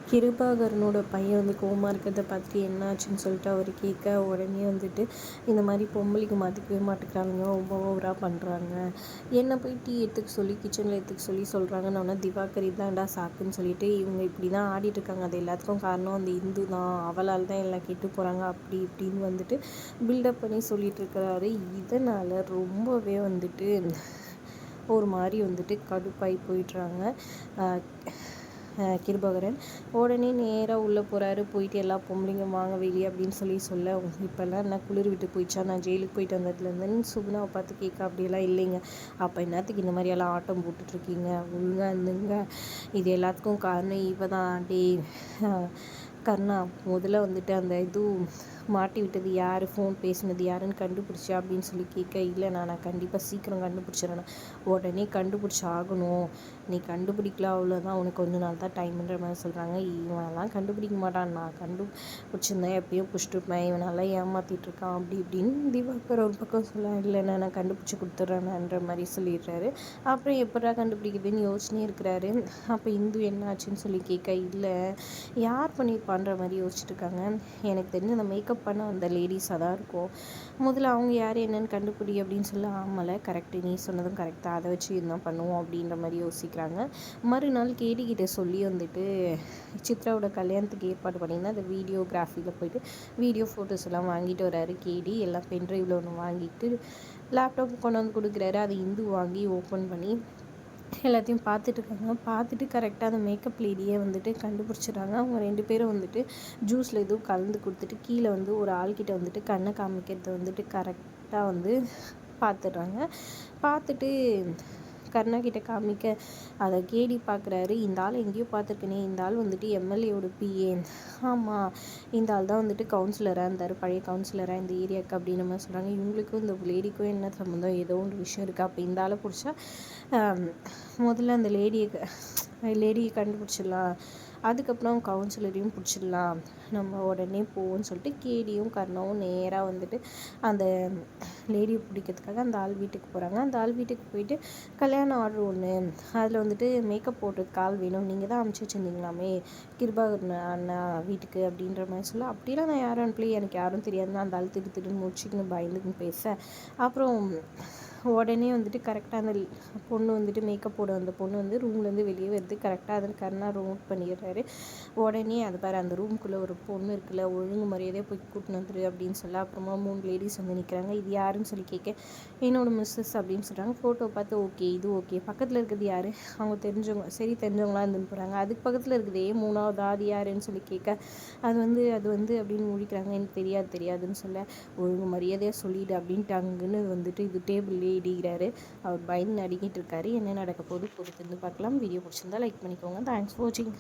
கிருபாகரனோட பையன் வந்து கோவமாக இருக்கிறத பார்த்துட்டு என்ன ஆச்சுன்னு சொல்லிட்டு அவர் கேட்க, உடனே வந்துட்டு இந்த மாதிரி பொம்பளைக்கு மாற்றிக்கவே மாட்டேங்கிறாங்க, ரொம்ப ஓவராக பண்ணுறாங்க, என்னை போய் டீ எடுத்துக்க சொல்லி கிச்சனில் எடுத்துக்க சொல்லி சொல்கிறாங்கன்னு ஒன்று திவாகர் இதாண்டா சாக்குன்னு சொல்லிட்டு இவங்க இப்படி தான் ஆடிட்டுருக்காங்க. அது எல்லாத்துக்கும் காரணம் அந்த இந்து தான், அவளால் தான் எல்லாம் கெட்டு போகிறாங்க அப்படி இப்படின்னு வந்துட்டு பில்டப் பண்ணி சொல்லிட்டு இருக்கிறாரு. இதனால் ரொம்பவே வந்துட்டு ஒரு மாதிரி வந்துட்டு கடுப்பாகி போயிடுறாங்க கிருபாகரன். உடனே நேராக உள்ளே போகிறாரு. போயிட்டு எல்லா பொம்பளைங்க வாங்க வெளியே அப்படின்னு சொல்ல, இப்போல்லாம் என்ன குளிர் விட்டு போயிடுச்சா, நான் ஜெயிலுக்கு போயிட்டு வந்ததுலேருந்துன்னு சுகுணாவை பார்த்து கேட்க, அப்படியெல்லாம் இல்லைங்க, அப்போ என்னத்துக்கு இந்த மாதிரியெல்லாம் ஆட்டம் போட்டுட்ருக்கீங்க, ஒழுங்காக இருந்துங்க, இது எல்லாத்துக்கும் காரணம் இவ தான். டே கர்ணா, முதல்ல வந்துட்டு அந்த இது மாட்டி விட்டது யார், ஃபோன் பேசினது யாருன்னு கண்டுபிடிச்சா அப்படின்னு சொல்லி கேட்க, இல்லை நான் கண்டிப்பாக சீக்கிரம் கண்டுபிடிச்சிடறேன், உடனே கண்டுபிடிச்சி ஆகணும், நீ கண்டுபிடிக்கல அவ்வளோதான், உனக்கு கொஞ்ச நாள் தான் டைம்ன்ற மாதிரி சொல்கிறாங்க. இவனெல்லாம் கண்டுபிடிக்க மாட்டான், நான் கண்டுபிடிச்சிருந்தேன் எப்பயோ பிடிச்சிட்டுருப்பேன், இவனெல்லாம் ஏமாற்றிட்டு இருக்கான் அப்படி இப்படின்னு திவாகர் ஒரு பக்கம் சொல்ல, இல்லைண்ணா நான் கண்டுபிடிச்சி கொடுத்துட்றேன்ற மாதிரி சொல்லிடுறாரு. அப்புறம் எப்படா கண்டுபிடிக்குதுன்னு யோசனையே இருக்கிறாரு. அப்போ இந்து என்ன ஆச்சுன்னு சொல்லி கேட்க, இல்லை யார் பண்ணியிருப்பான்ற மாதிரி யோசிச்சுட்டு இருக்காங்க, எனக்கு தெரிஞ்ச அந்த மேக்கப் பண்ண அந்த லேடிஸாக தான் இருக்கும், முதல்ல அவங்க யார் என்னன்னு கண்டுபிடி அப்படின்னு சொல்ல, ஆமலை கரெக்டு, நீ சொன்னதும் கரெக்டாக, அதை வச்சு என்ன பண்ணுவோம் அப்படின்ற மாதிரி யோசிக்கிறாங்க. மறுநாள் கேடிக்கிட்ட சொல்லி வந்துட்டு சித்ராவோட கல்யாணத்துக்கு ஏற்பாடு பண்ணியிருந்தேன், அந்த வீடியோகிராஃபியில் போயிட்டு வீடியோ ஃபோட்டோஸ் எல்லாம் வாங்கிட்டு வராரு கேடி, எல்லாம் பென்ட்ரைவில் ஒன்று வாங்கிட்டு லேப்டாப் கொண்டு வந்து கொடுக்குறாரு. அதை இந்து வாங்கி ஓப்பன் பண்ணி எல்லாத்தையும் பார்த்துட்ருக்காங்க. பார்த்துட்டு கரெக்டாக அந்த மேக்கப் லேடியை வந்துட்டு கண்டுபிடிச்சிடுறாங்க. அவங்க 2 பேரும் வந்துட்டு ஜூஸில் எதுவும் கலந்து கொடுத்துட்டு கீழே வந்து ஒரு ஆள்கிட்ட வந்துட்டு கண்ணை காமிக்கிறத வந்துட்டு கரெக்டாக வந்து பார்த்துடுறாங்க. பார்த்துட்டு கர்ணா கிட்ட காமிக்க, அதை கேடி பார்க்குறாரு, இந்த ஆள் எங்கேயோ பார்த்துருக்கனே, இந்த ஆள் வந்துட்டு எம்எல்ஏவோட பிஏ, ஆமாம் இந்த ஆள் தான் வந்துட்டு கவுன்சிலராக இருந்தார், பழைய கவுன்சிலராக இந்த ஏரியாவுக்கு அப்படின்னு நம்ம சொல்கிறாங்க. இவங்களுக்கும் இந்த லேடிக்கும் என்ன சம்மந்தம், ஏதோ ஒரு விஷயம் இருக்குது, அப்போ இந்த ஆளை பிடிச்சா முதல்ல அந்த லேடியை கண்டுபிடிச்சிடலாம், அதுக்கப்புறம் கவுன்சிலரையும் பிடிச்சிடலாம், நம்ம உடனே போவோம்னு சொல்லிட்டு கேடியும் கர்ணாவும் நேராக வந்துட்டு அந்த லேடியை பிடிக்கிறதுக்காக அந்த ஆள் வீட்டுக்கு போகிறாங்க. அந்த ஆள் வீட்டுக்கு போயிட்டு கல்யாண ஆர்டர் ஒன்று, அதில் வந்துட்டு மேக்கப் போடுறதுக்கு ஆள் வேணும், நீங்கள் தான் அனுப்பிச்சி வச்சுருந்தீங்களாமே கிருபாகரன் அண்ணா வீட்டுக்கு அப்படின்ற மாதிரி சொல்ல, அப்படிலாம் நான் யாரும் அனுப்பலையே, எனக்கு யாரும் தெரியாதுன்னா அந்த ஆள் திடுன்னு முடிச்சுக்கின்னு பயந்துக்குன்னு பேச, அப்புறம் உடனே வந்துட்டு கரெக்டாக அந்த பொண்ணு வந்துட்டு மேக்கப் போட அந்த பொண்ணு வந்து ரூம்லேருந்து வெளியே வருது, கரெக்டாக அதில் கர்ணா நோட் பண்ணிடுறாரு. உடனே அது பாரு அந்த ரூம்குள்ளே ஒரு பொண்ணு இருக்குல்ல, ஒழுங்கு மரியாதையாக போய் கூட்டின்னு வந்துரு அப்படின்னு சொல்ல, அப்புறமா 3 லேடிஸ் வந்து நிற்கிறாங்க. இது யாருன்னு சொல்லி கேட்க, என்னோட மிஸ்ஸஸ் அப்படின்னு சொல்கிறாங்க. ஃபோட்டோ பார்த்து ஓகே இது ஓகே, பக்கத்தில் இருக்கிறது யார், அவங்க தெரிஞ்சவங்க, சரி தெரிஞ்சவங்களாம் இருந்துன்னு போகிறாங்க, அதுக்கு பக்கத்தில் இருக்குதே 3வது அது யாருன்னு சொல்லி கேட்க, அது வந்து அப்படின்னு முடிக்கிறாங்க. எனக்கு தெரியாதுன்னு சொல்ல, ஒழுங்கு மரியாதையாக சொல்லிவிடு அப்படின்ட்டு அங்குன்னு வந்துட்டு இது டேபிள்லேயே இடிக்கிறாரு. அவர் பயந்து நடிக்கிட்டு இருக்காரு. என்ன நடக்க போகுது பொறுத்திருந்து பார்க்கலாம். வீடியோ பிடிச்சிருந்தா லைக் பண்ணிக்கோங்க. தேங்க்ஸ் ஃபார் வாட்சிங்.